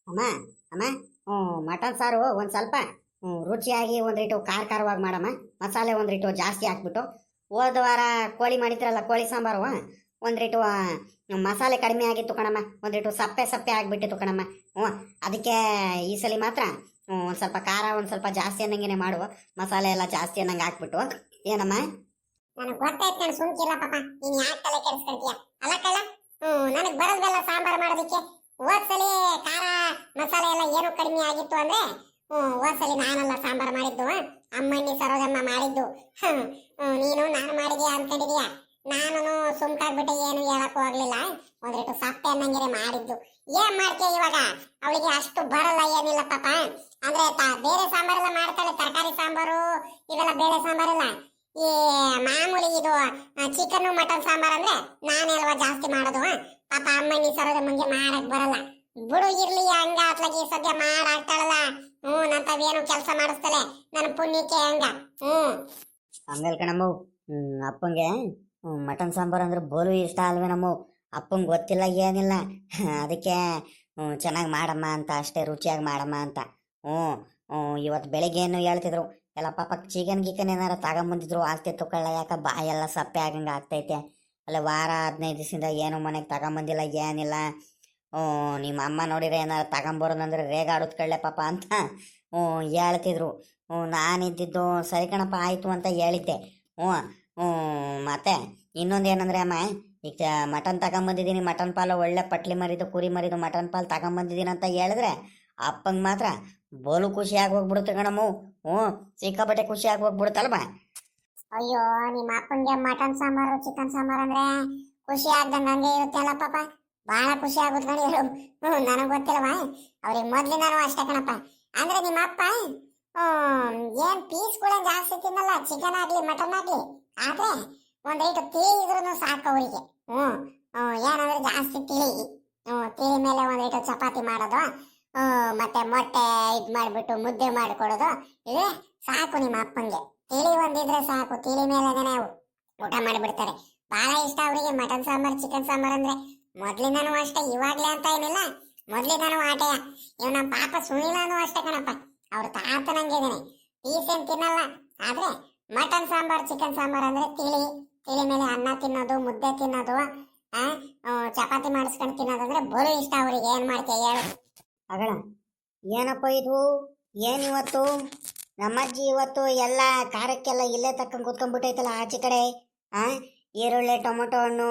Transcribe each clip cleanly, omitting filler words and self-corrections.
ಅಮ್ಮ ಅಮ್ಮ ಮಟನ್ ಸಾರು ಒಂದು ಸ್ವಲ್ಪ ರುಚಿಯಾಗಿ ಒಂದಿಟ್ಟು ಖಾರವಾಗಿ ಮಾಡಮ್ಮ. ಮಸಾಲೆ ಒಂದಿಟ್ಟು ಜಾಸ್ತಿ ಹಾಕ್ಬಿಟ್ಟು ಹೋದ ವಾರ ಕೋಳಿ ಮಾಡಿದ್ರಲ್ಲ, ಕೋಳಿ ಸಾಂಬಾರು ಒಂದಿಟ್ಟು ಮಸಾಲೆ ಕಡಿಮೆ ಆಗಿತ್ತು ಕಣಮ್ಮ. ಒಂದಿಟ್ಟು ಸಪ್ಪೆ ಸಪ್ಪೆ ಆಗಿಬಿಟ್ಟಿತ್ತು ಕಣಮ್ಮ. ಹ್ಞೂ, ಅದಕ್ಕೆ ಈ ಸಲ ಮಾತ್ರ ಒಂದು ಸ್ವಲ್ಪ ಖಾರ ಒಂದು ಸ್ವಲ್ಪ ಜಾಸ್ತಿ ಅನ್ನಂಗೆ ಮಾಡು. ಮಸಾಲೆ ಎಲ್ಲ ಜಾಸ್ತಿ ಅನ್ನಂಗೆ ಹಾಕ್ಬಿಟ್ಟು ಏನಮ್ಮ. ನನಗೆ ಗೊತ್ತಾಯ್ತು ಕಣ್, ಸುಮ್ಕಿಲ್ಲ ಪಾಪ. ನೀನ್ ಯಾಕೆ ತಲೆ ಕೆಡಿಸ್ಕೊಳ್ತೀಯ? ಅಲ್ಲ ಕಳ್ಳ, ನನಗೆ ಬರೋದೆಲ್ಲ ಸಾಂಬಾರ್ ಮಾಡೋದಕ್ಕೆ. ಹೋದ್ಸಲಿ ಖಾರ ಮಸಾಲೆ ಎಲ್ಲ ಏನು ಕಡಿಮೆ ಆಗಿತ್ತು ಅಂದ್ರೆ ಹೋದ್ಸಲಿ ನಾನೆಲ್ಲ ಸಾಂಬಾರ್ ಮಾಡಿದ್ದು, ಅಮ್ಮಣ್ಣಿ ಸರೋಜಮ್ಮ ಮಾಡಿದ್ದು. ನೀನು ನಾನು ಮಾಡಿದ್ಯಾ ಅನ್ಕೊಂಡಿದೀಯ? ನಾನು ಸುಮ್ಕಾಗ್ಬಿಟ್ಟೆ, ಏನು ಹೇಳಕ್ಕೂ ಆಗ್ಲಿಲ್ಲ. ಒಂದಿಟ್ಟು ಸಪ್ಪೆ ಅನ್ನಂಗಿರೆ ಮಾಡಿದ್ದು. ಏನ್ ಮಾಡ್ತೀಯ ಇವಾಗ? ಅವಳಿಗೆ ಅಷ್ಟು ಬರಲ್ಲ, ಏನಿಲ್ಲ ಪಾಪ. ಅಂದ್ರೆ ಬೇರೆ ಸಾಂಬಾರೆಲ್ಲ ಮಾಡ್ತಾಳೆ, ತರಕಾರಿ ಸಾಂಬಾರು ಇವೆಲ್ಲ, ಬೇಳೆ ಸಾಂಬಾರೆಲ್ಲ. ಈ ಮಾಮೂಲಿ ಇದು ಚಿಕನ್ ಮಟನ್ ಸಾಂಬಾರ್ ಅಂದ್ರೆ ನಾನೇ ಅಲ್ವಾ ಜಾಸ್ತಿ ಮಾಡೋದು. ಪಾಪ ಅಮ್ಮಣ್ಣಿ ಸರೋಜಮ್ಮಂಗೆ ಮಾಡಕ್ ಬರಲ್ಲ. ಬಿಡು, ಇರ್ಲಿ ಹಂಗ ಅತ್ಲಾಗಿ ಸದ್ಯ ಮಾಡಾಕ್ತಾಳಲ್ಲ. ನಂತವೇನು ಕೆಲಸ ಮಾಡಿಸ್ತಾಳೆ ನನ್ನ ಪುಣ್ಯಕ್ಕೆ ಹಂಗ. ಹಂಗಲ್ ಕಣಮ್ಮ. ಅಪ್ಪಂಗೆ ಮಟನ್ ಸಾಂಬಾರು ಅಂದ್ರೆ ಬೋಲು ಇಷ್ಟ ಅಲ್ವೇ ನಮ್ಮ ಅಪ್ಪಂಗೆ ಗೊತ್ತಿಲ್ಲ ಏನಿಲ್ಲ. ಅದಕ್ಕೆ ಚೆನ್ನಾಗಿ ಮಾಡಮ್ಮ ಅಂತ, ಅಷ್ಟೇ ರುಚಿಯಾಗಿ ಮಾಡಮ್ಮ ಅಂತ. ಇವತ್ತು ಬೆಳಿಗ್ಗೆ ಏನು ಹೇಳ್ತಿದ್ರು ಎಲ್ಲ, ಪಾಪ ಚಿಕನ್ ಗಿಕನ್ ಏನಾರ ತಗೊಂಬಂದಿದ್ರು ಆಗ್ತಿತ್ತು ಕಳ್ಳ. ಯಾಕ ಬಾಯೆಲ್ಲ ಸಪ್ಪೆ ಆಗಂಗೆ ಆಗ್ತೈತೆ. ಅಲ್ಲ ವಾರ 15 ದಿವಸದಿಂದ ಏನು ಮನೆಗೆ ತಗೊಂಬಂದಿಲ್ಲ ಏನಿಲ್ಲ. ನಿಮ್ಮ ಅಮ್ಮ ನೋಡಿದ್ರೆ ಏನಾರು ತಗೊಂಬರೋದಂದ್ರೆ ರೇಗಾಡುತ್ತ ಕಳ್ಳೆ ಪಾಪ ಅಂತ ಹೇಳ್ತಿದ್ರು. ನಾನಿದ್ದಿದ್ದು ಸರಿ ಕಣಪ್ಪ ಆಯಿತು ಅಂತ ಹೇಳಿದ್ದೆ. ಮತ್ತೆ ಇನ್ನೊಂದು ಏನಂದರೆ ಅಮ್ಮ, ಈಗ ಮಟನ್ ತಗೊಂಬಂದಿದ್ದೀನಿ, ಮಟನ್ ಪಾಲು ಒಳ್ಳೆ ಪಟ್ಲಿ ಮರಿದು ಕುರಿ ಮರಿದು ಮಟನ್ ಪಾಲು ತಗೊಂಬಂದಿದ್ದೀನಿ ಅಂತ ಹೇಳಿದ್ರೆ ಅಪ್ಪಂಗೆ ಮಾತ್ರ ಬೋಲು ಖುಷಿಯಾಗಿ ಹೋಗ್ಬಿಡುತ್ತೆ ಕಣಮ್ಮ. ಸಿಕ್ಕಾಪಟ್ಟೆ ಖುಷಿಯಾಗಿ ಹೋಗ್ಬಿಡುತ್ತಲ್ವ. ಅಯ್ಯೋ, ನಿಮ್ಮ ಅಪ್ಪಂಗೆ ಮಟನ್ ಸಾಂಬಾರು ಚಿಕನ್ ಸಾಂಬಾರ್ ಅಂದ್ರೆ ಖುಷಿ ಆಗ್ದಂಗೆ ಹಂಗೆ ಇರುತ್ತೆ ಅಲ್ಲ ಪಾಪ. ಬಹಳ ಖುಷಿ ಆಗುತ್ತೆ ನೋಡಿ. ನನಗೆ ಗೊತ್ತಿಲ್ಲವಾ, ಅವ್ರಿಗೆ ಮೊದ್ಲಿಂದಾನು ಅಷ್ಟೇ ಕಣಪ್ಪ. ಅಂದ್ರೆ ನಿಮ್ಮ ಅಪ್ಪ ಏನ್ ಪೀಸ್ಗಳೇನ್ ಜಾಸ್ತಿ ತಿನ್ನಲ್ಲ, ಚಿಕನ್ ಆಗ್ಲಿ ಮಟನ್ ಆಗ್ಲಿ. ಆದ್ರೆ ಒಂದೈಟು ತಿಳಿ ಇದ್ರೂ ಸಾಕು ಅವರಿಗೆ. ಏನಂದ್ರೆ ಜಾಸ್ತಿ ತಿಳಿ. ತಿಳಿ ಮೇಲೆ ಒಂದೈಟು ಚಪಾತಿ ಮಾಡೋದು, ಮತ್ತೆ ಮೊಟ್ಟೆ ಇದ್ ಮಾಡ್ಬಿಟ್ಟು ಮುದ್ದೆ ಮಾಡಿಕೊಡೋದು, ಇದೇ ಸಾಕು ನಿಮ್ಮ ಅಪ್ಪಂಗೆ. ತಿಳಿ ಒಂದಿದ್ರೆ ಸಾಕು, ತಿಳಿ ಮೇಲೆ ಊಟ ಮಾಡಿಬಿಡ್ತಾರೆ. ಬಹಳ ಇಷ್ಟ ಅವರಿಗೆ ಮಟನ್ ಸಾಂಬಾರ್ ಚಿಕನ್ ಸಾಂಬಾರ್ ಅಂದ್ರೆ. ಮೊದ್ಲಿಂದಾನು ಅಷ್ಟೇ, ಇವಾಗ್ಲೇ ಅಂತ ಏನಿಲ್ಲ, ಮೊದ್ಲಿಂದಾನು ಆಟೆಯ. ಇವ್ ನಮ್ಮ ಪಾಪ ಸುನಿಲಾನು ಅಷ್ಟೇ ಕಣಪ್ಪ. ಅವ್ರ ತಾತನಂಗೆ ಇದಾನೆ, ಪೀಸ್ ಏನ್ ತಿನ್ನಲ್ಲ. ಆದ್ರೆ ಮಟನ್ ಸಾಂಬಾರ್ ಚಿಕನ್ ಸಾಂಬಾರ್ ಅಂದ್ರೆ ತಿಳಿ. ತಿಳಿ ಮೇಲೆ ಅನ್ನ ತಿನ್ನೋದು, ಮುದ್ದೆ ತಿನ್ನೋದು, ಚಪಾತಿ ಮಾಡಿಸ್ಕೊಂಡು ತಿನ್ನೋದಂದ್ರೆ ಬಲು ಇಷ್ಟ ಅವ್ರಿಗೆ. ಏನ್ ಮಾಡ್ತೀಯ ಹೇಳು? ಅಗಳ ಏನಪ್ಪ ಇದು, ಏನಿವತ್ತು ನಮ್ಮಜ್ಜಿ ಇವತ್ತು ಎಲ್ಲ ಖಾರಕ್ಕೆಲ್ಲ ಇಲ್ಲೇ ತಕ್ಕಂಗೆ ಕೂತ್ಕೊಂಡ್ಬಿಟ್ಟೈತಲ್ಲ ಆಚೆ ಕಡೆ. ಈರುಳ್ಳಿ ಟೊಮೊಟೊ ಹಣ್ಣು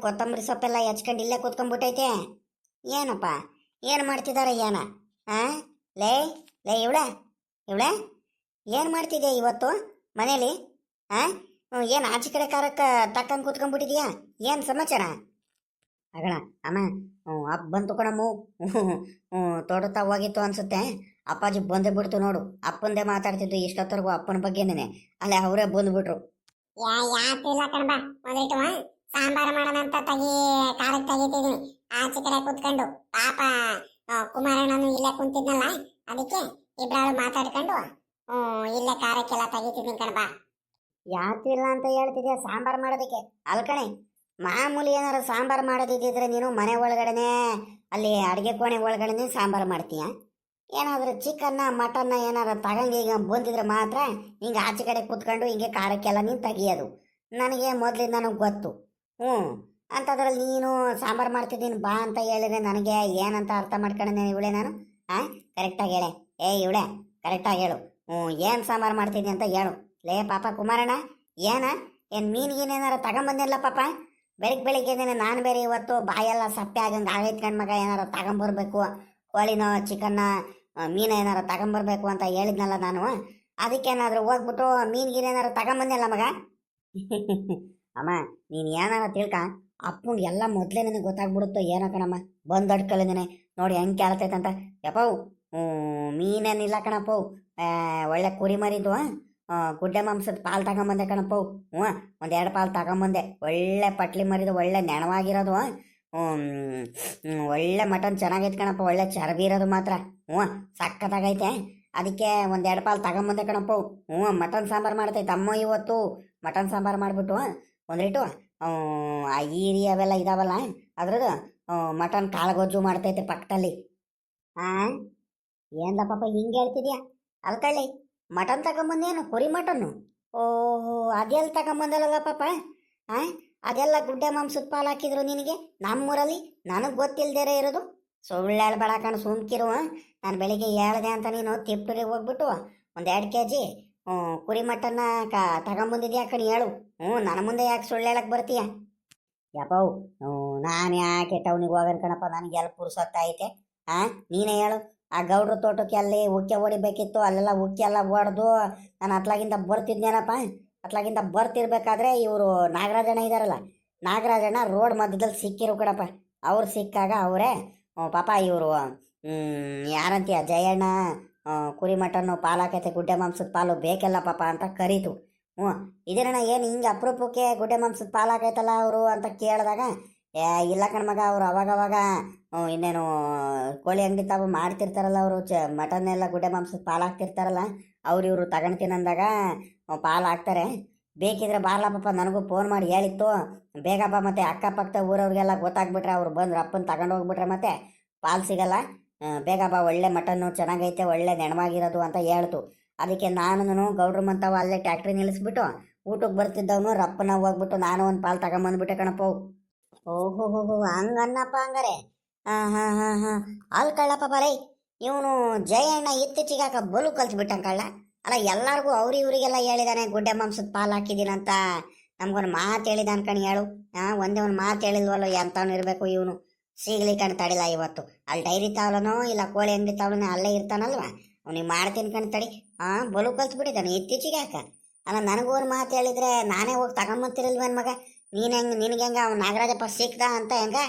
ಕೊತ್ತಂಬರಿ ಸೊಪ್ಪೆಲ್ಲ ಹೆಚ್ಕೊಂಡು ಇಲ್ಲೇ ಕೂತ್ಕೊಂಡ್ಬಿಟ್ಟೈತೆ. ಏನಪ್ಪ ಏನು ಮಾಡ್ತಿದ್ದಾರೆ ಏನ? ಲೇ ಲೇ ಇವಳೆ ಇವಳೆ ಏನು ಮಾಡ್ತಿದ್ಯಾ ಇವತ್ತು ಮನೇಲಿ? ಏನು ಆಚೆ ಕಡೆ ಖಾರಕ್ಕೆ ತಕ್ಕಂಗೆ ಕೂತ್ಕೊಂಡ್ಬಿಟ್ಟಿದ್ಯಾ? ಏನು ಸಮಾಚಾರ? ಅಗಳ ಅಮ್ಮ, ಅಪ್ಪ ಬಂತು ಕಣಮ್ಮ. ತೋಡುತ್ತಾ ಹೋಗಿತ್ತು ಅನ್ಸುತ್ತೆ. ಅಪ್ಪಾಜಿ ಬಂದೇ ಬಿಡ್ತು ನೋಡು. ಅಪ್ಪಂದೇ ಮಾತಾಡ್ತಿದ್ದು ಇಷ್ಟೊತ್ತರೆಗೂ ಅಪ್ಪನ ಬಗ್ಗೆನೇನೆ. ಅಲ್ಲೇ ಅವರೇ ಬಂದ್ಬಿಟ್ರು. ಯಾಕಿಲ್ಲ ಕಣಬ, ಒಂದಿಟ್ಟು ಸಾಂಬಾರ ಮಾಡೋಣ ಅಂತ ಖಾರಕ್ಕೆ ತೆಗಿತಿದೀನಿ ಆಚೆ ಕಡೆ ಕೂತ್ಕೊಂಡು. ಪಾಪ ಕುಮಾರಣ್ಣನು ಇಲ್ಲೇ ಕುಂತಿದ್ನಲ್ಲ, ಅದಕ್ಕೆ ಇಬ್ರಾಳು ಮಾತಾಡ್ಕೊಂಡು ಇಲ್ಲೇ ಖಾರಕ್ಕೆಲ್ಲ ತೆಗಿತಿದ್ದೀನಿ ಕಣಬ. ಯಾಕಿಲ್ಲ ಅಂತ ಹೇಳ್ತಿದ್ಯಾ ಸಾಂಬಾರು ಮಾಡೋದಕ್ಕೆ? ಅಲ್ಕಣೆ, ಮಾಮೂಲಿ ಏನಾರು ಸಾಂಬಾರು ಮಾಡೋದಿದ್ದಿದ್ರೆ ನೀನು ಮನೆ ಒಳಗಡೆನೆ, ಅಲ್ಲಿ ಅಡುಗೆ ಕೋಣೆ ಒಳಗಡೆನೆ ಸಾಂಬಾರು ಮಾಡ್ತೀಯ. ಏನಾದರೂ ಚಿಕನ್ನ ಮಟನ್ನ ಏನಾರು ತಗೊಂಡು ಈಗ ಬಂದಿದ್ರೆ ಮಾತ್ರ ಹಿಂಗೆ ಆಚೆ ಕಡೆ ಕೂತ್ಕೊಂಡು ಹಿಂಗೆ ಖಾರಕ್ಕೆಲ್ಲ ನೀನು ತೆಗಿಯೋದು. ನನಗೆ ಮೊದಲಿಂದ ನನಗೆ ಗೊತ್ತು. ಅಂಥದ್ರಲ್ಲಿ ನೀನು ಸಾಂಬಾರು ಮಾಡ್ತಿದ್ದೀನಿ ಬಾ ಅಂತ ಹೇಳಿದ್ರೆ ನನಗೆ ಏನಂತ ಅರ್ಥ ಮಾಡ್ಕೊಂಡೆ ಇವಳೆ ನಾನು? ಕರೆಕ್ಟಾಗಿ ಹೇಳೆ. ಇವಳೆ ಕರೆಕ್ಟಾಗಿ ಹೇಳು. ಏನು ಸಾಂಬಾರು ಮಾಡ್ತಿದ್ದೀನಿ ಅಂತ ಹೇಳು. ಲೇ ಪಾಪ ಕುಮಾರಣ್ಣ, ಏನು ಮೀನಿಗೇನೇನಾರು ತಗೊಂಬಂದಿಲ್ಲ ಪಾಪ? ಬೆಳಿಗ್ಗೆನೆ ನಾನು ಬೇರೆ ಇವತ್ತು ಬಾಯೆಲ್ಲ ಸಪ್ಪೆ ಆಗಂಗೆ ಆಗೈತೆ ಕಣ್ಮಗ. ಏನಾರು ತಗೊಂಬರ್ಬೇಕು, ಕೋಳಿನೋ ಚಿಕನ್ನ ಮೀನು ಏನಾರು ತಗೊಂಬರ್ಬೇಕು ಅಂತ ಹೇಳಿದ್ನಲ್ಲ ನಾನು. ಅದಕ್ಕೇನಾದರೂ ಹೋಗ್ಬಿಟ್ಟು ಮೀನಿಗೇನೇನಾರು ತಗೊಂಬಂದಿಲ್ಲ ಮಗ. ಅಮ್ಮ ನೀನು ಏನಾರ ತಿಳ್ಕ, ಅಪ್ಪಂಗೆ ಎಲ್ಲ ಮೊದಲೇ ನನಗೆ ಗೊತ್ತಾಗ್ಬಿಡುತ್ತೋ ಏನೋ ಕಣಮ್ಮ. ಬಂದು ಅಡ್ಕಳಿದ್ದೀನಿ ನೋಡಿ ಹೆಂಗೆ ಕೇಳ್ತೈತಂತ. ಯಪ್ಪವು ಮೀನೇನಿಲ್ಲ ಕಣಪ್ಪವು, ಒಳ್ಳೆ ಕುರಿ ಮರಿದು ಗುಡ್ಡೆ ಮಾಂಸದ ಪಾಲು ತಗೊಂಬಂದೆ ಕಣಪ್ಪವು. ಒಂದೆರಡು ಪಾಲು ತಗೊಂಬಂದೆ. ಒಳ್ಳೆ ಪಟ್ಲಿ ಮರಿದು ಒಳ್ಳೆ ನೆಣವಾಗಿರೋದು. ಒಳ್ಳೆ ಮಟನ್ ಚೆನ್ನಾಗೈತೆ ಕಣಪ್ಪ, ಒಳ್ಳೆ ಚರ್ಬಿ ಇರೋದು ಮಾತ್ರ. ಸಕ್ಕತ್ತಾಗೈತೆ. ಅದಕ್ಕೆ ಒಂದೆರಡು ಪಾಲು ತಗೊಂಬಂದೆ ಕಣಪ್ಪವು. ಮಟನ್ ಸಾಂಬಾರು ಮಾಡ್ತೈತೆ ಅಮ್ಮ ಇವತ್ತು. ಮಟನ್ ಸಾಂಬಾರು ಮಾಡಿಬಿಟ್ಟು ಒಂದಿಟ್ಟು ಈರಿ ಅವೆಲ್ಲ ಇದಾವಲ್ಲ, ಅದ್ರದ್ದು ಮಟನ್ ಕಾಳುಗೊಜ್ಜು ಮಾಡ್ತೈತೆ ಪಕ್ಕದಲ್ಲಿ. ಆ ಏನ್ಲ ಪಾಪ ಹಿಂಗೆ ಹೇಳ್ತಿದ್ಯಾ? ಅಲ್ಕಳ್ಳಿ, ಮಟನ್ ತಗೊಂಬಂದೇನು? ಕುರಿ ಮಟನ್ನು? ಓಹೋ, ಅದೆಲ್ಲ ತಗೊಂಬಂದಲ್ಲ ಪಾಪ. ಆ ಅದೆಲ್ಲ ಗುಡ್ಡೆ ಮಾಂಸದ ಪಾಲು ಹಾಕಿದ್ರು ನಿನಗೆ ನಮ್ಮೂರಲ್ಲಿ, ನನಗೆ ಗೊತ್ತಿಲ್ದೇರೆ ಇರೋದು. ಸುಳ್ಳು ಹೇಳ್ಬೇಡ ಕಣ್, ಸುಮ್ಕಿರು. ನಾನು ಬೆಳಿಗ್ಗೆ ಹೇಳ್ದೆ ಅಂತ ನೀನು ತಿಪ್ಪರಿಗೆ ಹೋಗ್ಬಿಟ್ಟು ಒಂದು 2 kg ಕುರಿ ಮಟನ್ನ ತಗೊಂಬಂದಿದ್ಯಾ ಕಣ್, ಹೇಳು. ನನ್ನ ಮುಂದೆ ಯಾಕೆ ಸುಳ್ಳು ಹೇಳಕ್ ಬರ್ತೀಯ? ಯಪ್ಪವು, ನಾನು ಯಾಕೆ ಟೌನಿಗೆ ಹೋಗೋಣ ಕಣಪ್ಪ, ನನಗೆಲ್ಲ ಪುರ್ಸೊತ್ತೈತೆ. ನೀನೇ ಹೇಳು. ಆ ಗೌಡ್ರ ತೋಟಕ್ಕೆ ಅಲ್ಲಿ ಉಕ್ಕೆ ಹೊಡಿಬೇಕಿತ್ತು, ಅಲ್ಲೆಲ್ಲ ಉಕ್ಕೆ ಎಲ್ಲ ಹೊಡೆದು ನಾನು ಅತ್ಲಾಗಿಂದ ಬರ್ತಿದ್ನೇನಪ್ಪ. ಅತ್ಲಾಗಿಂದ ಬರ್ತಿರ್ಬೇಕಾದ್ರೆ ಇವರು ನಾಗರಾಜಣ್ಣ ಇದ್ದಾರಲ್ಲ, ನಾಗರಾಜಣ್ಣ ರೋಡ್ ಮಧ್ಯದಲ್ಲಿ ಸಿಕ್ಕಿರು ಕಣಪ್ಪ. ಅವ್ರು ಸಿಕ್ಕಾಗ ಅವರೇ ಪಾಪ ಇವರು ಯಾರಂತೀಯ ಜಯಣ್ಣ, ಕುರಿ ಮಟನ್ನು ಪಾಲು ಹಾಕೈತೆ, ಗುಡ್ಡೆ ಮಾಂಸದ ಪಾಲು ಬೇಕಲ್ಲ ಪಾಪ ಅಂತ ಕರೀತು. ಇದೇನಣ್ಣ ಏನು ಹಿಂಗೆ ಅಪರೂಪಕ್ಕೆ ಗುಡ್ಡೆ ಮಾಂಸದ ಪಾಲು ಹಾಕೈತಲ್ಲ ಅವರು ಅಂತ ಕೇಳಿದಾಗ, ಇಲ್ಲ ಕಣ್ಮಗ, ಅವ್ರು ಅವಾಗವಾಗ ಇನ್ನೇನು ಕೋಳಿ ಅಂಗಡಿ ತಾವು ಮಾಡ್ತಿರ್ತಾರಲ್ಲ ಅವರು, ಮಟನ್ ಎಲ್ಲ ಗುಡ್ಡೆ ಮಾಂಸದ ಪಾಲು ಹಾಕ್ತಿರ್ತಾರಲ್ಲ, ಇವರು ತಗೊಳ್ತೀನಿ ಅಂದಾಗ ಪಾಲು ಹಾಕ್ತಾರೆ. ಬೇಕಿದ್ರೆ ಬಾರ್ಲ ಪಾಪ, ನನಗೂ ಫೋನ್ ಮಾಡಿ ಹೇಳಿತ್ತು. ಬೇಗ ಬಾ, ಮತ್ತೆ ಅಕ್ಕಪಕ್ಕ ಊರವ್ರಿಗೆಲ್ಲ ಗೊತ್ತಾಗ್ಬಿಟ್ರೆ ಅವ್ರು ಬಂದು ಅಪ್ಪನ ತಗೊಂಡು ಹೋಗ್ಬಿಟ್ರೆ ಮತ್ತೆ ಪಾಲು ಸಿಗಲ್ಲ. ಬೇಗ ಬಾ, ಒಳ್ಳೆ ಮಟನ್ನು ಚೆನ್ನಾಗೈತೆ, ಒಳ್ಳೆ ನೆಣವಾಗಿರೋದು ಅಂತ ಹೇಳ್ತು. ಅದಕ್ಕೆ ನಾನು ಗೌಡ್ರು ಮಂತವ ಅಲ್ಲೇ ಟ್ಯಾಕ್ಟ್ರಿ ನಿಲ್ಲಿಸ್ಬಿಟ್ಟು ಊಟಕ್ಕೆ ಬರ್ತಿದ್ದವನು ರಪ್ಪನ ಹೋಗ್ಬಿಟ್ಟು ನಾನು ಒಂದು ಪಾಲು ತಗೊಂಬಂದ್ಬಿಟ್ಟೆ ಕಣಪ್ಪ. ಓಹೋ ಹೋ ಹೋ, ಹಂಗನ್ನಪ್ಪ ಹಂಗಾರೆ. ಹಾಂ, ಅಲ್ಲಿ ಕಳ್ಳಪ್ಪ ಬರೈ, ಇವನು ಜಯಣ್ಣ ಇತ್ತೀಚಿಗಾಕ ಬಲು ಕಲ್ಸ್ಬಿಟ್ಟಂಗೆ ಕಳ್ಳ. ಅಲ್ಲ, ಎಲ್ಲರಿಗೂ ಇವರಿಗೆಲ್ಲ ಹೇಳಿದಾನೆ ಗುಡ್ಡೆ ಮಾಂಸದ ಪಾಲು ಹಾಕಿದ್ದೀನಂತ. ನಮ್ಗೊಂದು ಮಾತು ಹೇಳಿದಾನ ಕಣ್, ಹೇಳು. ಒಂದೇ ಒಂದು ಮಾತು ಹೇಳಿಲ್ವಲ್ಲ, ಎಂತವನು ಇರಬೇಕು ಇವನು. ಸಿಗ್ಲಿ ಕಣ್, ತಡಿಲ್ಲ ಇವತ್ತು. ಅಲ್ಲಿ ಡೈರಿ ತಾವಲನೋ ಇಲ್ಲ ಕೋಳಿ ಅಂಗಡಿ ತಾವಲನೋ ಅಲ್ಲೇ ಇರ್ತಾನಲ್ವ, ಅವ್ನಿಗೆ ಮಾಡ್ತೀನಿ ಕಣ್ ತಡಿ. ಬಲು ಕಲ್ಸ್ಬಿಟ್ಟಿದ್ದಾನೆ ಇತ್ತೀಚಿಗೆ ಯಾಕ. ಅಲ್ಲ, ನನಗೂ ಒಂದು ಮಾತು ಹೇಳಿದ್ರೆ ನಾನೇ ಹೋಗಿ ತಗೊಂಬಂತಿರಲ್ವೇನು ಮಗ. ನಿನಗೆ ಹೆಂಗ ಅವ್ನು ನಾಗರಾಜಪ್ಪ ಸಿಕ್ದ ಅಂತ ಹೆಂಗ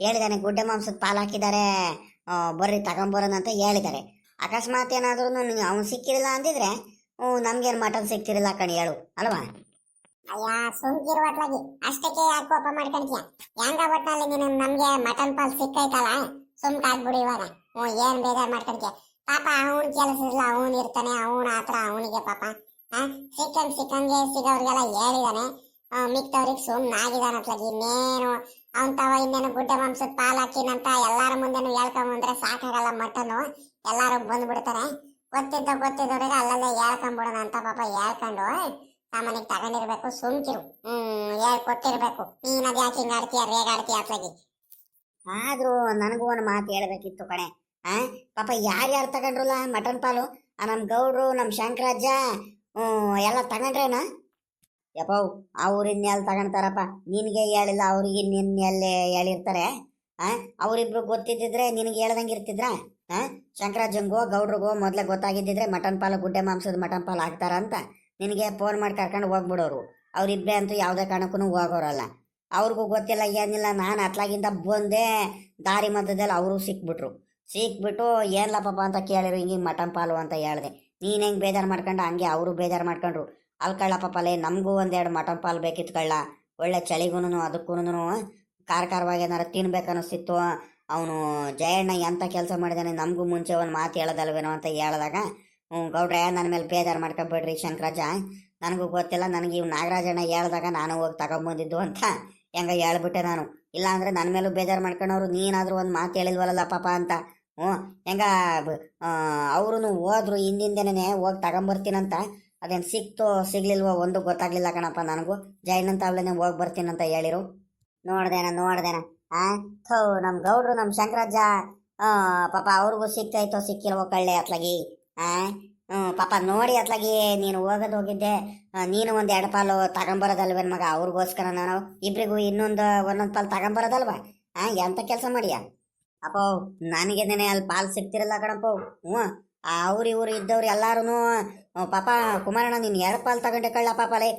ಹೇಳಿದಾನೆ, ಗುಡ್ಡೆ ಮಾಂಸದ ಪಾಲು ಹಾಕಿದ್ದಾರೆ, ಬರ್ರಿ ತಗೊಂಬರೋಣ ಅಂತ ಹೇಳಿದ್ದಾರೆ. ಅಕಸ್ಮಾತ್ ಏನಾದ್ರೂ ಅವ್ನು ಸಿಕ್ಕಿರಲಿಲ್ಲ ಅಂದಿದ್ರೆ ನಮ್ಗೇನು ಮಟನ್ ಸಿಕ್ತಿರಲಿಲ್ಲ ಕಣ್, ಹೇಳು ಅಲ್ವಾ. ಅಯ್ಯ ಸುಮ್ಕಿರು ಅಟ್ಲಾಗಿ, ಅಷ್ಟಕ್ಕೆ ಯಾಕೆ ಕೋಪ ಮಾಡ್ಕೊಂತೀಯ? ಹೆಂಗ ಒಟ್ನಲ್ಲಿ ನೀನು ನಮ್ಗೆ ಮಟನ್ ಪಾಲ್ ಸಿಕ್ಕೈತಲ್ಲ, ಸುಮ್ಕಾಗ್ಬಿಡು ಇವಾಗ. ಏನ್ ಬೇಜಾರ್ ಮಾಡ್ಕೊಂತೀಯ? ಪಾಪ ಅವನ್ ಕೆಲಸ ಇಲ್ಲ, ಅವನ್ ಇರ್ತಾನೆ, ಅವನ ಆತರ ಅವನಿಗೆ ಪಾಪ. ಸಿಕ್ಕಂಗೆ ಸಿಗೋರ್ಗೆಲ್ಲ ಹೇಳಿದಾನೆ, ಮಿಕ್ತವ್ರಿಗೆ ಸುಮ್ನಾಗಿದಾನ ಅಟ್ಲಾಗಿ. ಇನ್ನೇನು ಅವನ್ ತವ ಇನ್ನೇನು ಗುಡ್ಡೆ ಮಾಂಸದ ಪಾಲ್ ಹಾಕಿನಂತ ಎಲ್ಲಾರ ಮುಂದೆನು ಹೇಳ್ಕೊಂಬಂದ್ರೆ ಸಾಕಾಗಲ್ಲ ಮಟನ್ನು, ಎಲ್ಲಾರು ಬಂದ್ಬಿಡ್ತಾರೆ. ಗೊತ್ತಿದ್ದವ್ರಿಗೆ ಅಲ್ಲಲ್ಲೇ ಹೇಳ್ಕೊಂಬಿಡೋಣ ಅಂತ ಪಾಪ ಹೇಳ್ಕೊಂಡು ಸಾಮಾನ್ಯಕ್ಕೆ ತಗೊಂಡಿರ್ಬೇಕು. ಸುಮ್ಕಿರು, ಹೇಳ್ಕೊಟ್ಟಿರ್ಬೇಕು. ನೀನದ್ ಯಾಕೆ ಹಿಂಗ ಆಡ್ತೀಯ, ರೇಗಾಡ್ತೀಯ ಅತ್ಲಾಗಿ. ಆದ್ರೂ ನನಗೂ ಒಂದು ಮಾತು ಹೇಳ್ಬೇಕಿತ್ತು ಕಣೆ. ಪಾಪ ಯಾರ್ಯಾರು ತಗೊಂಡ್ರಲ್ಲ ಮಟನ್ ಪಾಲು, ನಮ್ಮ ಗೌಡ್ರು, ನಮ್ಮ ಶಂಕರಾಜ ಎಲ್ಲ ತಗೊಂಡ್ರೇನ? ಯಪ್ಪವ್, ಅವ್ರಿನ್ನೆಲ್ಲಿ ತಗೊಂತಾರಪ್ಪ, ನಿನಗೆ ಹೇಳಿಲ್ಲ, ಅವ್ರಿಗೆ ನಿನ್ನೆಲ್ಲೇ ಹೇಳಿರ್ತಾರೆ. ಅವರಿಬ್ರು ಗೊತ್ತಿದ್ದಿದ್ರೆ ನಿನಗೆ ಹೇಳ್ದಂಗೆ ಇರ್ತಿದ್ರ? ಶಂಕರಾಜಂಗೋ ಗೌಡ್ರಿಗೋ ಮೊದಲೇ ಗೊತ್ತಾಗಿದ್ದಿದ್ರೆ ಮಟನ್ ಪಾಲು, ಗುಡ್ಡೆ ಮಾಂಸದ ಮಟನ್ ಪಾಲು ಹಾಕ್ತಾರ ಅಂತ ನಿನಗೆ ಫೋನ್ ಮಾಡಿ ಕರ್ಕೊಂಡು ಹೋಗ್ಬಿಡೋರು. ಅವರಿಬ್ಬರೇ ಅಂತೂ ಯಾವುದೇ ಕಾರಣಕ್ಕೂ ಹೋಗೋರಲ್ಲ. ಅವ್ರಿಗೂ ಗೊತ್ತಿಲ್ಲ ಏನಿಲ್ಲ. ನಾನು ಅತ್ಲಾಗಿಂದ ಬಂದೆ, ದಾರಿ ಮಧ್ಯದಲ್ಲಿ ಅವರು ಸಿಕ್ಬಿಟ್ಟು ಏನ್ಲ ಪಾಪ ಅಂತ ಕೇಳಿರು, ಹಿಂಗೆ ಮಟನ್ ಪಾಲು ಅಂತ ಹೇಳಿದೆ. ನೀನು ಹೆಂಗೆ ಬೇಜಾರು ಮಾಡ್ಕೊಂಡು ಹಂಗೆ ಅವರು ಬೇಜಾರು ಮಾಡ್ಕೊಂಡ್ರು. ಅಲ್ಲಿ ಕಳ್ಳ ಪಾಪಲೇ, ನಮಗೂ 1-2 ಮಟನ್ ಪಾಲು ಬೇಕಿತ್ತು ಕಳ್ಳ. ಒಳ್ಳೆ ಚಳಿಗೂ ಅದಕ್ಕೂ ಖಾರವಾಗಿ ಏನಾರು ತಿನ್ಬೇಕನ್ನಿಸ್ತಿತ್ತು. ಅವನು ಜಯಣ್ಣ ಎಂಥ ಕೆಲಸ ಮಾಡಿದಾನೆ, ನಮಗೂ ಮುಂಚೆ ಒಂದು ಮಾತು ಹೇಳೋದಲ್ವೇನೋ ಅಂತ ಹೇಳಿದಾಗ, ಗೌಡ್ರೆ ನನ್ನ ಮೇಲೆ ಬೇಜಾರು ಮಾಡ್ಕೊಬೇಡ್ರಿ ಶಂಕರಾಜ, ನನಗೂ ಗೊತ್ತಿಲ್ಲ, ನನಗೆ ಇವ್ ನಾಗರಾಜಣ್ಣ ಹೇಳ್ದಾಗ ನಾನು ಹೋಗಿ ತಗೊಂಬಂದಿದ್ದು ಅಂತ ಹೆಂಗ ಹೇಳ್ಬಿಟ್ಟೆ ನಾನು. ಇಲ್ಲಾಂದರೆ ನನ್ನ ಮೇಲೂ ಬೇಜಾರು ಮಾಡ್ಕೊಂಡವ್ರು, ನೀನಾದರೂ ಒಂದು ಮಾತು ಹೇಳಿಲ್ವಲ್ಲ ಪಾಪ ಅಂತ. ಹೆಂಗ ಅವ್ರೂ ಹೋದ್ರು, ಹಿಂದಿಂದೇನೆ ಹೋಗಿ ತಗೊಂಬರ್ತೀನಂತ. ಅದೇನು ಸಿಕ್ತೋ ಸಿಗ್ಲಿಲ್ವೋ ಒಂದು ಗೊತ್ತಾಗ್ಲಿಲ್ಲ ಕಣಪ್ಪ ನನಗೂ. ಜಯಣ್ಣಂತ ಅವಳೇನೆ ಹೋಗಿ ಬರ್ತೀನಂತ ಹೇಳಿರು. ನೋಡ್ದೇನ ನಮ್ಮ ಗೌಡ್ರು, ನಮ್ಮ ಶಂಕರಾಜ ಪಾಪ ಅವ್ರಿಗೂ ಸಿಕ್ತಾಯ್ತೋ ಸಿಕ್ಕಿಲ್ವೋ ಕಳ್ಳೆ ಅತ್ಲಾಗಿ. ಪಾಪ ನೋಡಿ ಅತ್ಲಾಗಿ, ನೀನು ಹೋಗಿದ್ದೆ, ನೀನು 1-2 ಪಾಲು ತಗೊಂಬರೋದಲ್ವೇನು ಮಗ, ಅವ್ರಿಗೋಸ್ಕರ ನಾನು ಇಬ್ರಿಗೂ ಒಂದೊಂದು ಪಾಲು ತಗೊಂಬರೋದಲ್ವ. ಎಂಥ ಕೆಲಸ ಮಾಡಿಯ ಅಪ್ಪ. ನನಗೇನೆ ಅಲ್ಲಿ ಪಾಲು ಸಿಗ್ತಿರಲ್ಲ ಕಣಪ್ಪ. ಅವ್ರು ಇದ್ದವ್ರು ಎಲ್ಲಾರು ಪಾಪ ಕುಮಾರಣ್ಣ ನೀನು 2 ಪಾಲು ತಗೊಂಡೆ ಕಳ್ಳ ಪಾಪಲೇ.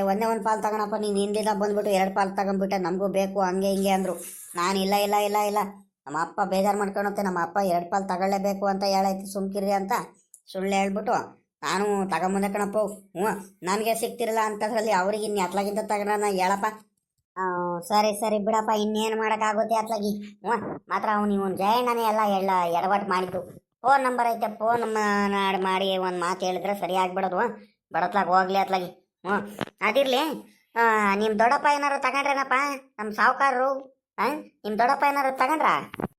ಒಂದೇ ಒಂದು ಪಾಲು ತಗೋಣಪ್ಪ, ನೀನು ಹಿಂದಿನ ಬಂದ್ಬಿಟ್ಟು 2 ಪಾಲು ತಗೊಂಡ್ಬಿಟ್ಟೆ, ನಮಗೂ ಬೇಕು ಹಂಗೆ ಹಿಂಗೆ ಅಂದರು. ನಾನು ಇಲ್ಲ ನಮ್ಮ ಅಪ್ಪ ಬೇಜಾರು ಮಾಡ್ಕೊಳುತ್ತೆ, ನಮ್ಮ ಅಪ್ಪ 2 ಪಾಲು ತಗೊಳ್ಳೇಬೇಕು ಅಂತ ಹೇಳೈತಿ, ಸುಮ್ಕಿರಿ ಅಂತ ಸುಳ್ಳು ಹೇಳ್ಬಿಟ್ಟು ನಾನು ತಗೊಂಬಂದೆ ಕಣಪ್ಪ. ನನಗೆ ಸಿಗ್ತಿರಲ್ಲ ಅಂತದ್ರಲ್ಲಿ ಅವ್ರಿಗೆ ಇನ್ನು ಅತ್ಲಾಗಿಂತ ತಗೋಣ ಹೇಳಪ್ಪ. ಸರಿ ಬಿಡಪ್ಪ, ಇನ್ನೇನು ಮಾಡೋಕ್ಕಾಗುತ್ತೆ ಅತ್ಲಾಗಿ. ಮಾತ್ರ ಇವನು ಜಯಣ್ಣನೇ ಎಲ್ಲ ಎಡವಟ್ಟು ಮಾಡಿದ್ದು. ಫೋನ್ ನಂಬರ್ ಐತೆ, ಫೋನ್ ಮಾಡಿ ಒಂದು ಮಾತು ಹೇಳಿದ್ರೆ ಸರಿ ಆಗ್ಬಿಡೋದು, ಬಡತ್ಲಾಗ ಹೋಗ್ಲಿ ಅತ್ಲಾಗಿ. ಅದಿರಲಿ, ನಿಮ್ಮ ದೊಡ್ಡಪ್ಪ ಏನಾರು ತಗೊಂಡ್ರೇನಪ್ಪ, ನಮ್ಮ ಸಾವುಕಾರರು ನಿಮ್ಮ ದೊಡ್ಡಪ್ಪ ಏನಾರು ತಗೊಂಡ್ರಾ?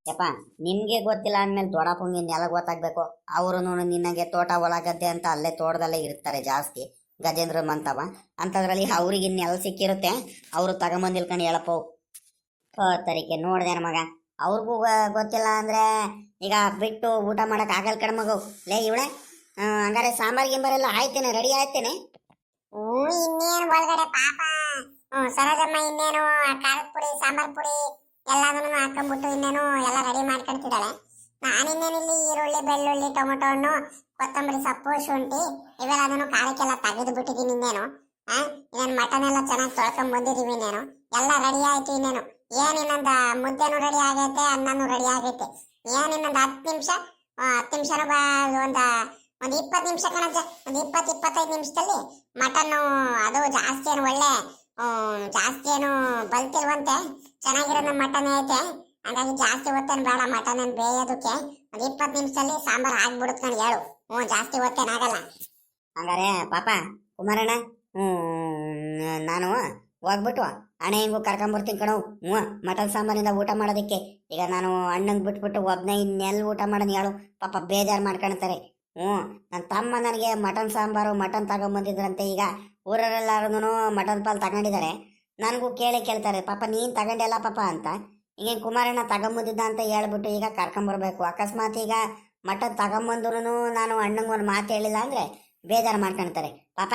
ಯಪ್ಪ ನಿಮ್ಗೆ ಗೊತ್ತಿಲ್ಲ ಅಂದ್ಮೇಲೆ ದೊಡ್ಡಪ್ಪಂಗೆ ನೆಲ ಗೊತ್ತಾಗ್ಬೇಕು. ಅವರು ನಿನ್ನಗೆ ತೋಟ ಹೊಲ ಗದ್ದೆ ಅಂತ ಅಲ್ಲೇ ತೋಟದಲ್ಲೇ ಇರ್ತಾರೆ ಜಾಸ್ತಿ. ಗಜೇಂದ್ರ ಮಂತವ ಅಂಥದ್ರಲ್ಲಿ ಅವ್ರಿಗೆ ನೆಲ ಸಿಕ್ಕಿರುತ್ತೆ, ಅವರು ತಗೊಂಬಂದಿಲ್ಕೊಂಡು ಹೇಳಪ್ಪ. ತರಿಕೆ ನೋಡ್ದೇನ ಮಗ, ಅವ್ರಿಗೂ ಗೊತ್ತಿಲ್ಲ ಅಂದ್ರೆ ಈಗ ಬಿಟ್ಟು ಊಟ ಮಾಡಕ್ ಆಗಲ್ ಕಡೆ ಮಗು. ಲೇ ಇವಳೆ ಹಂಗಾರೆ ಸಾಂಬಾರ್ ಗಿಂಬಾರೆಲ್ಲ ಆಯ್ತೇನೆ, ರೆಡಿ ಆಯ್ತೇನೆ? ಇನ್ನೇನು ಒಳಗಡೆ ಪಾಪ ಸರೋಜಮ್ಮ ಇನ್ನೇನು ಖಾರದ ಪುಡಿ ಸಾಂಬಾರ್ ಪುಡಿ ಎಲ್ಲಾನು ಹಾಕೊಂಡ್ಬಿಟ್ಟು ಇನ್ನೇನು ಎಲ್ಲ ರೆಡಿ ಮಾಡ್ಕೊಂತಿದ್ದಾಳೆ. ನಾನಿನ್ನೇನಿಲ್ಲಿ ಈರುಳ್ಳಿ ಬೆಳ್ಳುಳ್ಳಿ ಟೊಮೊಟೊ ಹಣ್ಣು ಕೊತ್ತಂಬರಿ ಸೊಪ್ಪು ಶುಂಠಿ ಇವೆಲ್ಲದನ್ನು ಖಾರಕ್ಕೆಲ್ಲ ತೆಗೆದು ಬಿಟ್ಟಿದ್ದೀನಿ. ಇನ್ನೇನು ಇನ್ನೇನು ಮಟನ್ ಎಲ್ಲ ಚೆನ್ನಾಗಿ ತೊಳ್ಕೊಂಡ್ ಬಂದಿದೀವಿ. ಇನ್ನೇನು ಎಲ್ಲ ರೆಡಿ ಆಯ್ತು. ಇನ್ನೇನು ಏನಿನ್ನೊಂದು ಮುದ್ದೆನೂ ರೆಡಿ ಆಗೈತೆ, ಅನ್ನನೂ ರೆಡಿ ಆಗೈತೆ. ಏನಿನ್ನೊಂದು 10 ನಿಮಿಷ 10 ನಿಮಿಷನೂ ಒಂದು 20 ನಿಮಿಷ ಕಣಜ್ಜ, ಒಂದು 20-25 ನಿಮಿಷದಲ್ಲಿ ಮಟನ್ನು ಅದು ಜಾಸ್ತಿ ಏನು ಒಳ್ಳೆ ಜಾಸ್ತಿ ಏನು ಬಲ್ತಿಲ್ವಂತೆ, ಚೆನ್ನಾಗಿರೋ ಮಟನ್ ಐತೆ. ಹಾಗಾಗಿ ಜಾಸ್ತಿ ಹೊತ್ತೇನು ಬೇಡ ಮಟನ್ ಏನು ಬೇಯೋದಕ್ಕೆ. ಒಂದು 20 ನಿಮಿಷದಲ್ಲಿ ಸಾಂಬಾರು ಆಗ್ಬಿಡುತ್ತೆ ನಾನು ಹೇಳು. ಜಾಸ್ತಿ ಹೊತ್ತೇನಾಗಲ್ಲ. ಹಂಗಾರೆ ಪಾಪ ಕುಮಾರಣ್ಣ, ನಾನು ಹೋಗ್ಬಿಟ್ಟು ಅಣ್ಣ ಹಿಂಗೂ ಕರ್ಕೊಂಬರ್ತೀನಿ ಕಣವು. ಮಟನ್ ಸಾಂಬಾರಿಂದ ಊಟ ಮಾಡೋದಕ್ಕೆ. ಈಗ ನಾನು ಅಣ್ಣಂಗೆ ಬಿಟ್ಬಿಟ್ಟು ಒಬ್ಬನೇ ಇನ್ನೆಲ್ಲಿ ಊಟ ಮಾಡೋದು ಹೇಳು? ಪಾಪ ಬೇಜಾರು ಮಾಡ್ಕೊಳ್ತಾರೆ. ನನ್ನ ತಮ್ಮ ನನಗೆ ಮಟನ್ ಸಾಂಬಾರು ಮಟನ್ ತಗೊಂಬಂದಿದ್ರಂತೆ. ಈಗ ಊರಲ್ಲೆಲ್ಲರೂ ಮಟನ್ ಪಾಲ್ ತಗೊಂಡಿದ್ದಾರೆ. ನನಗೂ ಕೇಳ್ತಾರೆ, ಪಾಪ ನೀನು ತಗೊಂಡೆಲ್ಲ ಪಾಪ ಅಂತ. ಈಗೇನು ಕುಮಾರಣ್ಣ ತಗೊಂಬಂದಿದ್ದ ಅಂತ ಹೇಳ್ಬಿಟ್ಟು ಈಗ ಕರ್ಕೊಂಬರ್ಬೇಕು. ಅಕಸ್ಮಾತ್ ಈಗ ಮಟನ್ ತಗೊಂಬಂದ್ರು ನಾನು ಅಣ್ಣಂಗೆ ಒಂದು ಮಾತು ಹೇಳಿಲ್ಲ ಅಂದರೆ ಬೇಜಾರು ಮಾಡ್ಕೊಳ್ತಾರೆ ಪಾಪ.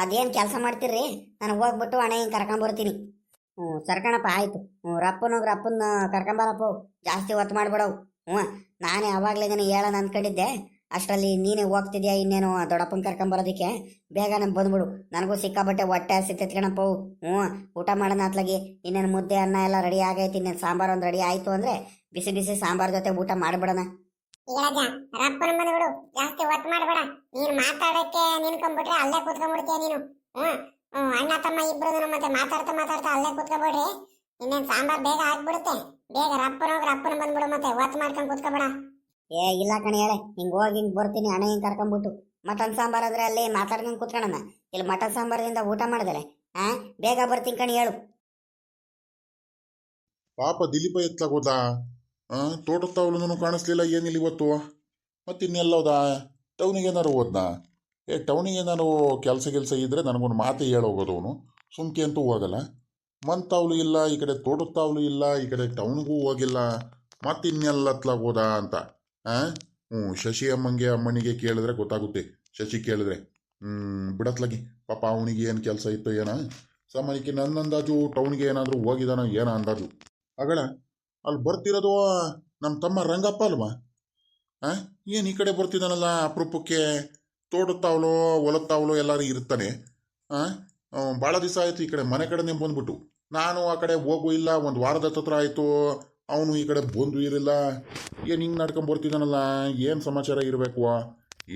ಅದೇನು ಕೆಲಸ ಮಾಡ್ತೀರಿ? ನಾನು ಹೋಗ್ಬಿಟ್ಟು ಅಣ್ಣ ಹಿಂಗೆ ಕರ್ಕೊಂಬರ್ತೀನಿ. ಸರ್ಕಣಪ್ಪ ಆಯಿತು. ರಪ್ಪನ ಕರ್ಕೊಂಬರಪ್ಪ, ಜಾಸ್ತಿ ಒತ್ತು ಮಾಡ್ಬಿಡವು. ನಾನೇ ಅವಾಗಲೇ ಹೇಳೋಣ ಅಂದ್ಕೊಂಡಿದ್ದೆ, ಅಷ್ಟರಲ್ಲಿ ನೀನೇ ಹೋಗ್ತಿದ್ಯಾ. ಇನ್ನೇನು ದೊಡ್ಡಪ್ಪನ ಕರ್ಕೊಂಬರೋದಕ್ಕೆ ಬೇಗ ನಾನು ಬಂದ್ಬಿಡು. ನನಗೂ ಸಿಕ್ಕಾಬಟ್ಟೆ ಹೊಟ್ಟೆ ಹಸಿತೈತೆ ಕಣಪ್ಪ. ಊಟ ಮಾಡೋಣ ಅತ್ಲಾಗಿ. ಇನ್ನೇನು ಮುದ್ದೆ ಅನ್ನ ಎಲ್ಲ ರೆಡಿ ಆಗೈತಿ. ಇನ್ನೇನು ಸಾಂಬಾರು ಒಂದು ರೆಡಿ ಆಯಿತು ಅಂದರೆ ಬಿಸಿ ಬಿಸಿ ಸಾಂಬಾರು ಜೊತೆ ಊಟ ಮಾಡಿಬಿಡೋಣ. ರಪ್ಪನ ಬಂದ್ಬಿಡು, ಜಾಸ್ತಿ ಒತ್ತು ಮಾಡಬೇಡ. ನೀನು ಮಾತಾಡಕ್ಕೆ ನಿನ್ಕೊಂಡ್ಬಿಟ್ರೆ ಅಲ್ಲೇ ಕೂತ್ಕೊಂಡ್ಬಿಡ್ತೀಯ ನೀನು. ಅಣ್ಣ ತಮ್ಮ ಇಬ್ರು ಮತ್ತೆ ಮಾತಾಡ್ತಾ ಅಲ್ಲೇ ಕೂತ್ಕೊಬೇಡ್ರಿ. ಇನ್ನೇನು ಸಾಂಬಾರ್ ಬೇಗ ಆಗ್ಬಿಡುತ್ತೆ. ಬೇಗ ರಪ್ಪನ ಬಂದ್ಬಿಡು, ಮತ್ತೆ ಒತ್ತು ಮಾಡ್ಕೊಂಡು ಕೂತ್ಕೊಬೇಡ. ಇಲ್ಲ ಕಣಿ ಹೇಳೆ, ಹಿಂಗೆ ಹೋಗಿ ಹಿಂಗೆ ಬರ್ತೀನಿ ಅಣ್ಣ ಹಿಂಗೆ ಕರ್ಕೊಂಬಿಟ್ಟು. ಮಟನ್ ಸಾಂಬಾರು ಆದರೆ ಅಲ್ಲಿ ಮಾತಾಡ್ಕೊಂಡು ಕೂತ್ಕೊಳ್ಳೋಣ. ಇಲ್ಲಿ ಮಟನ್ ಸಾಂಬಾರದಿಂದ ಊಟ ಮಾಡಿದ್ರೆ ಬೇಗ ಬರ್ತೀನಿ ಕಣಿ ಹೇಳು. ಪಾಪ ದಿಲೀಪ ಎತ್ಲಾಗೋದ, ತೋಟದ ತಾವಲೂ ಕಾಣಿಸ್ಲಿಲ್ಲ, ಏನಿಲ್ಲ ಇವತ್ತು. ಮತ್ತಿನ್ನೆಲ್ಲೋದ? ಟೌನಿಗೆ ಏನಾರು ಹೋದ್ನಾ? ಟೌನಿಗೆ ಏನಾರು ಕೆಲಸ ಇದ್ದರೆ ನನಗೊಂದು ಮಾತೇ ಹೇಳೋಗೋದು ಅವನು. ಸುಮ್ಕೆ ಅಂತೂ ಹೋಗಲ್ಲ. ತಾವಲು ಇಲ್ಲ, ಈ ಕಡೆ ತೋಟದ ತಾವಲು ಇಲ್ಲ, ಈ ಕಡೆ ಟೌನಿಗೂ ಹೋಗಿಲ್ಲ. ಮತ್ತಿನ್ನೆಲ್ಲತ್ಲಾಗೋದ ಅಂತ. ಶಶಿ ಅಮ್ಮನಿಗೆ ಕೇಳಿದ್ರೆ ಗೊತ್ತಾಗುತ್ತೆ. ಶಶಿ ಕೇಳಿದ್ರೆ ಬಿಡತ್ಲಾಗಿ ಪಾಪ ಅವನಿಗೆ ಏನು ಕೆಲಸ ಇತ್ತು ಏನೋ. ಸಾಮಾನ್ಯಕ್ಕೆ ನನ್ನ ಅಂದಾಜು ಟೌನ್ಗೆ ಏನಾದರೂ ಹೋಗಿದಾನೋ ಏನೋ ಅಂದಾಜು. ಅಗಳ ಅಲ್ಲಿ ಬರ್ತಿರೋದು ನಮ್ಮ ತಮ್ಮ ರಂಗಪ್ಪ ಅಲ್ವಾ? ಏನು ಈ ಕಡೆ ಬರ್ತಿದ್ದಾನಲ್ಲ ಅಪರೂಪಕ್ಕೆ? ತೋಟದ ತಾವಲು ಹೊಲದ ತಾವಲು ಎಲ್ಲರೂ ಇರ್ತಾನೆ. ಭಾಳ ದಿವಸ ಆಯಿತು ಈ ಕಡೆ ಮನೆ ಕಡೆನೇ ಬಂದ್ಬಿಟ್ಟು. ನಾನು ಆ ಕಡೆ ಹೋಗು ಇಲ್ಲ, ಒಂದು ವಾರದ ಹತ್ರ ಆಯಿತು. ಅವನು ಈ ಕಡೆ ಬಂದು ಇರಲಿಲ್ಲ. ಏನು ಹಿಂಗೆ ನಡ್ಕೊಂಬರ್ತಿದ್ದಾನಲ್ಲ, ಏನು ಸಮಾಚಾರ ಇರಬೇಕು?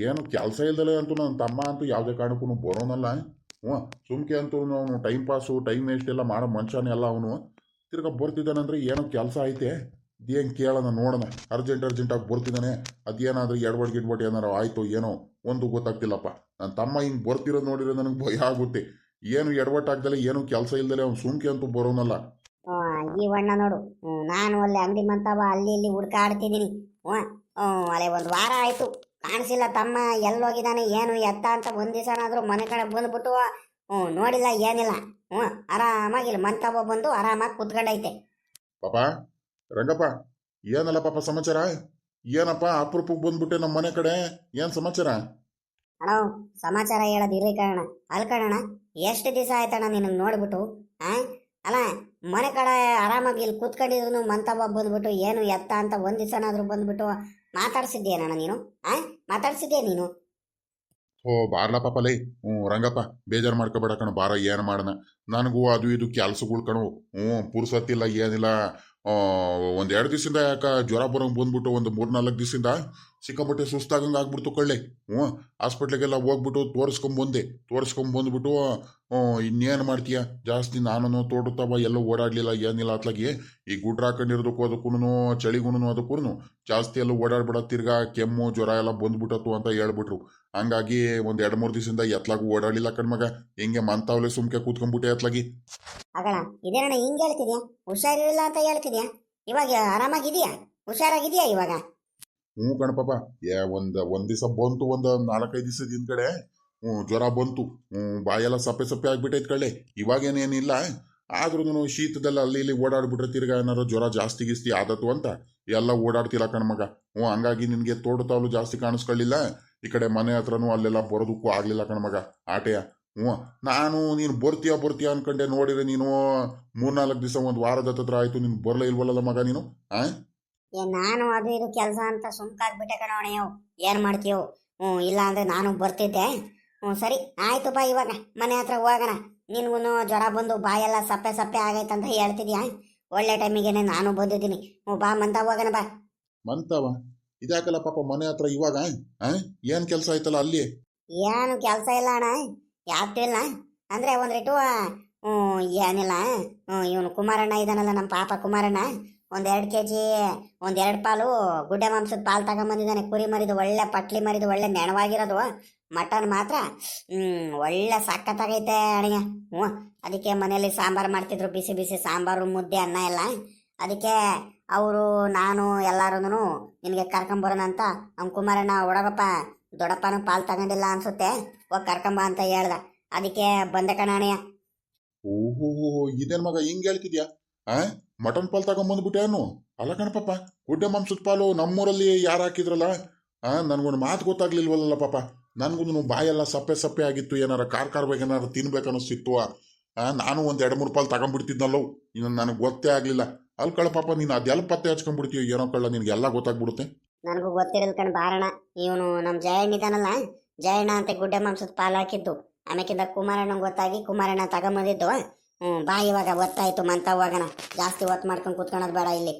ಏನು ಕೆಲಸ ಇಲ್ದಲೆ ಅಂತೂ ನನ್ನ ತಮ್ಮ ಅಂತೂ ಯಾವುದೇ ಕಾರಣಕ್ಕೂ ಬರೋನಲ್ಲ. ಸುಮ್ಕೆ ಅಂತೂ ಅವನು ಟೈಮ್ ಪಾಸು ಟೈಮ್ ವೇಸ್ಟ್ ಎಲ್ಲ ಮಾಡೋ ಮನುಷ್ಯನೇ ಅಲ್ಲ ಅವನು. ತಿರ್ಗಾ ಬರ್ತಿದ್ದಾನಂದ್ರೆ ಏನೋ ಕೆಲಸ ಐತೆ, ಅದೇನು ಕೇಳೋಣ ನೋಡೋಣ. ಅರ್ಜೆಂಟಾಗಿ ಬರ್ತಿದ್ದಾನೆ, ಅದೇನಾದರೂ ಎಡ್ವಡ್ ಏನಾರು ಆಯಿತು ಏನೋ ಒಂದು ಗೊತ್ತಾಗ್ತಿಲ್ಲಪ್ಪ. ನನ್ನ ತಮ್ಮ ಹಿಂಗೆ ಬರ್ತಿರೋದು ನೋಡಿರೋ ನನಗೆ ಭಯ ಆಗುತ್ತೆ. ಏನು ಎಡವಟ್ಟಾಗ್ದಲೆ ಏನು ಕೆಲಸ ಇಲ್ದಲೆ ಅವ್ನು ಸುಮ್ಕೆ ಅಂತೂ ಬರೋನಲ್ಲ. ಈ ವಣ್ಣ ನೋಡು, ನಾನು ಅಲ್ಲಿ ಅಂಗಡಿ ಮಂತವ ಅಲ್ಲಿ ಇಲ್ಲಿ ಹುಡ್ಕಾಡ್ತಿದ್ದೀನಿ. ಅಲ್ಲೇ ಒಂದು ವಾರ ಆಯಿತು ಕಾಣಿಸಿಲ್ಲ ತಮ್ಮ. ಎಲ್ಲೋಗಿದ್ದಾನೆ ಏನು ಎತ್ತ ಅಂತ ಒಂದು ದಿವಸನಾದರೂ ಮನೆ ಕಡೆ ಬಂದ್ಬಿಟ್ಟು ನೋಡಿಲ್ಲ ಏನಿಲ್ಲ. ಆರಾಮಾಗಿಲ್ಲ ಮಂತವ ಬಂದು ಆರಾಮಾಗಿ ಕುತ್ಕೊಂಡೈತೆ. ಪಾಪ ರಂಗಪ್ಪ, ಏನಲ್ಲ ಪಾಪ ಸಮಾಚಾರ? ಏನಪ್ಪ ಅಪರೂಪಕ್ಕೆ ಬಂದ್ಬಿಟ್ಟೆ ನಮ್ಮ ಮನೆ ಕಡೆ, ಏನು ಸಮಾಚಾರ? ಅಣ್ಣ ಸಮಾಚಾರ ಹೇಳೋದು ಇರ್ಲಿ ಕಣ. ಅಲ್ಲಿ ಕಣಣ್ಣ, ಎಷ್ಟು ದಿವಸ ಆಯ್ತಣ್ಣ ನಿನಗೆ ನೋಡ್ಬಿಟ್ಟು. ಅಲ್ಲ ಮನೆ ಕಡೆ ಆರಾಮಾಗಿ ಇಲ್ಲಿ ಕೂತ್ಕೊಂಡಿದ್ರು ಮಂತವ ಬಂದ್ಬಿಟ್ಟು ಏನು ಎತ್ತ ಅಂತ ಒಂದು ದಿವಸನಾದ್ರೂ ಬಂದ್ಬಿಟ್ಟು ಮಾತಾಡ್ಸಿದ್ದೇನಣ್ಣ ನೀನು? ಮಾತಾಡ್ಸಿದ್ದೆ ನೀನು? ಬಾರ್ಲ ಪಾಪ ಲೈ. ರಂಗಪ್ಪ ಬೇಜಾರು ಮಾಡ್ಕೋಬೇಡ ಕಣ, ಬಾರ ಏನು ಮಾಡೋಣ. ನನಗೂ ಅದು ಇದು ಕೆಲ್ಸಗಳು ಕಣು. ಪುರ್ಸತ್ತಿಲ್ಲ ಏನಿಲ್ಲ. 1-2 ದಿವಸದಿಂದ ಯಾಕೆ ಜ್ವರ ಬರೋಂಗೆ ಬಂದ್ಬಿಟ್ಟು ಒಂದು 3-4 ದಿವಸದಿಂದ ಸಿಕ್ಕಾಪಟ್ಟೆ ಸುಸ್ತಾಗಂಗೆ ಆಗ್ಬಿಡ್ತು ಕಳ್ಳೆ. ಹ್ಞೂ ಹಾಸ್ಪಿಟ್ಲಿಗೆಲ್ಲ ಹೋಗ್ಬಿಟ್ಟು ತೋರಿಸ್ಕೊಂಬಂದ್ಬಿಟ್ಟು ಇನ್ನೇನು ಮಾಡ್ತೀಯ ಜಾಸ್ತಿ ನಾನು ತೋಟತ್ತವ ಎಲ್ಲೂ ಓಡಾಡಲಿಲ್ಲ ಏನಿಲ್ಲ ಅತ್ಲಾಗಿ ಈ ಗುಡ್ರ ಹಾಕೊಂಡಿರೋದಕ್ಕೂ ಅದಕ್ಕೂ ಚಳಿಗೂ ಅದಕ್ಕೂ ಜಾಸ್ತಿ ಎಲ್ಲೂ ಓಡಾಡ್ಬಿಡ ತಿರ್ಗಾ ಕೆಮ್ಮು ಜ್ವರ ಎಲ್ಲ ಬಂದ್ಬಿಟ್ಟತ್ತು ಅಂತ ಹೇಳ್ಬಿಟ್ರು. ಹಂಗಾಗಿ ಒಂದು 2-3 ದಿವಸದಿಂದ ಎತ್ಲಾಗೂ ಓಡಾಡಲಿಲ್ಲ ಕಣ್ಮಗ. ಹಿಂಗೆ ಮಂತಾವಲೆ ಸುಮ್ಕೆ ಕೂತ್ಕೊಂಡ್ಬಿಟ್ಟೆ ಎತ್ಲಾಗಿ. ಅಗಣ ಇದೇನಣ್ಣ ಹಿಂಗೆ ಹೇಳ್ತಿದ್ಯಾ? ಹುಷಾರಿರಲಿಲ್ಲ ಅಂತ ಹೇಳ್ತಿದ್ಯಾ? ಇವಾಗ ಆರಾಮಾಗಿದೆಯಾ? ಹುಷಾರಾಗಿದೆಯಾ ಇವಾಗ? ಹ್ಞೂ ಕಣಪಾಪ. ಒಂದ್ ದಿವಸ ಬಂತು, ಒಂದು 4-5 ದಿವಸದ ಹಿಂದ್ಗಡೆ ಜ್ವರ ಬಂತು. ಬಾಯೆಲ್ಲ ಸಪ್ಪೆ ಆಗ್ಬಿಟ್ಟೈತೆ ಕಳ್ಳೆ. ಇವಾಗೇನೇನಿಲ್ಲ, ಆದ್ರೂ ಶೀತದಲ್ಲಿ ಅಲ್ಲಿ ಇಲ್ಲಿ ಓಡಾಡ್ಬಿಟ್ರೆ ತಿರ್ಗಾ ಏನಾರು ಜ್ವರ ಜಾಸ್ತಿ ಗಿಸ್ತಿ ಆದತ್ತು ಅಂತ ಎಲ್ಲ ಓಡಾಡ್ತಿಲ್ಲ ಕಣ್ಮಗ. ಹಂಗಾಗಿ ನಿನಗೆ ತೋಟತಾವಲು ಜಾಸ್ತಿ ಕಾಣಿಸ್ಕೊಳ್ಳಿಲ್ಲ. ಈ ಕಡೆ ಮನೆ ಹತ್ರನೂ ಅಲ್ಲೆಲ್ಲ ಬರೋದಕ್ಕೂ ಆಗ್ಲಿಲ್ಲ ಕಣ್ಮಗ ಆಟೆಯ. ನಾನು ನೀನು ಬರ್ತೀಯ ಅನ್ಕೊಂಡೆ, ನೋಡಿದ್ರೆ ನೀನು 3-4 ದಿವಸ ಒಂದು ವಾರದ ಹತ್ರ ಆಯ್ತು ನೀನು ಬರಲೇ ಇಲ್ವಲ್ಲ ಮಗ ನೀನು. ನಾನು ಅದು ಇದು ಕೆಲಸ ಅಂತ ಸುಮ್ಕಾಗ್ಬಿಟ್ಟೆ ಕಣವಣೆಯೋ. ಏನು ಮಾಡ್ತೀಯೋ? ಇಲ್ಲ ಅಂದ್ರೆ ನಾನು ಬರ್ತಿದ್ದೆ. ಸರಿ ಆಯ್ತುಪ್ಪ, ಇವಾಗ ಮನೆ ಹತ್ರ ಹೋಗೋಣ. ನಿನ್ಗೂ ಜ್ವರ ಬಂದು ಬಾಯೆಲ್ಲ ಸಪ್ಪೆ ಆಗೈತಂತ ಹೇಳ್ತಿದ್ಯಾ? ಒಳ್ಳೆ ಟೈಮಿಗೆನೆ ನಾನು ಬಂದಿದ್ದೀನಿ. ಬಾ ಮಂತ ಹೋಗೋಣ ಬಾ. ಮಂತವ ಇದಾಕಲ್ಲ ಪಾಪ ಮನೆ ಹತ್ರ ಇವಾಗ. ಏನ್ ಕೆಲಸ ಆಯ್ತಲ್ಲ ಅಲ್ಲಿ? ಏನು ಕೆಲಸ ಇಲ್ಲ ಅಣ್ಣ, ಯಾವ್ದಿಲ್ಲ ಅಂದ್ರೆ ಒಂದಿಟ್ಟು ಏನಿಲ್ಲ. ಇವನು ಕುಮಾರಣ್ಣ ಇದಾನಲ್ಲ, ನಮ್ಮ ಪಾಪ ಕುಮಾರಣ್ಣ, 1-2 kg 1-2 ಪಾಲು ಗುಡ್ಡೆ ಮಾಂಸದ ಪಾಲು ತಗೊಂಬಂದಿದ್ದಾನೆ. ಕುರಿ ಮರಿದು ಒಳ್ಳೆ ಪಟ್ಲಿ ಮರಿದು ಒಳ್ಳೆ ನೆಣವಾಗಿರೋದು. ಮಟನ್ ಮಾತ್ರ ಒಳ್ಳೆ ಸಖತ್ತಾಗೈತೆ ಅಣಿಯ. ಅದಕ್ಕೆ ಮನೆಯಲ್ಲಿ ಸಾಂಬಾರು ಮಾಡ್ತಿದ್ರು, ಬಿಸಿ ಬಿಸಿ ಸಾಂಬಾರು, ಮುದ್ದೆ, ಅನ್ನ ಎಲ್ಲ. ಅದಕ್ಕೆ ಅವರು ನಾನು ಎಲ್ಲಾರು ನಿನಗೆ ಕರ್ಕೊಂಬರೋಣ ಅಂತ ಅವ್ನ ಕುಮಾರಣ್ಣ ಒಡಗಪ್ಪ ದೊಡ್ಡಪ್ಪನೂ ಪಾಲು ತಗೊಂಡಿಲ್ಲ ಅನ್ಸುತ್ತೆ, ಹೋಗಿ ಕರ್ಕೊಂಬ ಅಂತ ಹೇಳ್ದ. ಅದಕ್ಕೆ ಬಂದೆ ಕಣ ಅಣಿಯ. ಓಹೋ, ಇದೇನ್ ಮಗ ಹಿಂಗ್ ಹೇಳ್ತಿದ್ಯಾ? ಮಟನ್ ಪಾಲ್ ತಗೊಂಬಂದ್ಬಿಟ್ಟೇನು? ಅಲ್ಲ ಕಣಪಾಪ, ಗುಡ್ಡೆ ಮಾಂಸದ ಪಾಲು ನಮ್ಮೂರಲ್ಲಿ ಯಾರು ಹಾಕಿದ್ರಲ್ಲ, ನನ್ಗೊಂದು ಮಾತು ಗೊತ್ತಾಗ್ಲಿಲ್ವಲ್ಲ ಪಾಪ. ನನ್ಗೂ ಬಾಯೆಲ್ಲ ಸಪ್ಪೆ ಆಗಿತ್ತು. ಏನಾರ ಕಾರ್ಬೇಕು ಏನಾರು ತಿನ್ಬೇಕನ್ನಿಸ್ತಿತ್ತು. ನಾನು ಒಂದು 2-3 ಪಾಲು ತಗೊಂಡ್ಬಿಡ್ತಿದ್ನಲ್ಲೋ, ಇನ್ನು ನನಗೆ ಗೊತ್ತೇ ಆಗ್ಲಿಲ್ಲ. ಅಲ್ಲಿ ಕಳ ಪಾಪ, ನೀನು ಅದೆಲ್ಲ ಪತ್ತೆ ಹಚ್ಕೊಂಡ್ಬಿಡ್ತೀವಿ ಏನೋ ಕಳ್ಳ, ನಿನಗೆಲ್ಲ ಗೊತ್ತಾಗ್ಬಿಡುತ್ತೆ. ನನಗೂ ಗೊತ್ತಿರೋದು ಕಣ್ ಬಾರಣ. ಇವನು ನಮ್ಮ ಜಯಣ್ಣ ಇದಾನಲ್ಲ, ಜಯಣ್ಣ ಅಂತ ಗುಡ್ಡೆ ಮಾಂಸದ ಪಾಲು ಹಾಕಿದ್ದು. ಆಮೇಕಿಂದ ಕುಮಾರಣ್ಣ ಗೊತ್ತಾಗಿ ಕುಮಾರಣ್ಣ ತಗೊಂಬಂದಿದ್ದು. ಬಾ ಇವಾಗ ಗೊತ್ತಾಯ್ತು, ಮಂತ ಹೋಗೋಣ. ಜಾಸ್ತಿ ಹೊತ್ತು ಮಾಡ್ಕೊಂಡು ಕೂತ್ಕೊಳ್ಳೋದು ಬೇಡ ಇಲ್ಲಿ.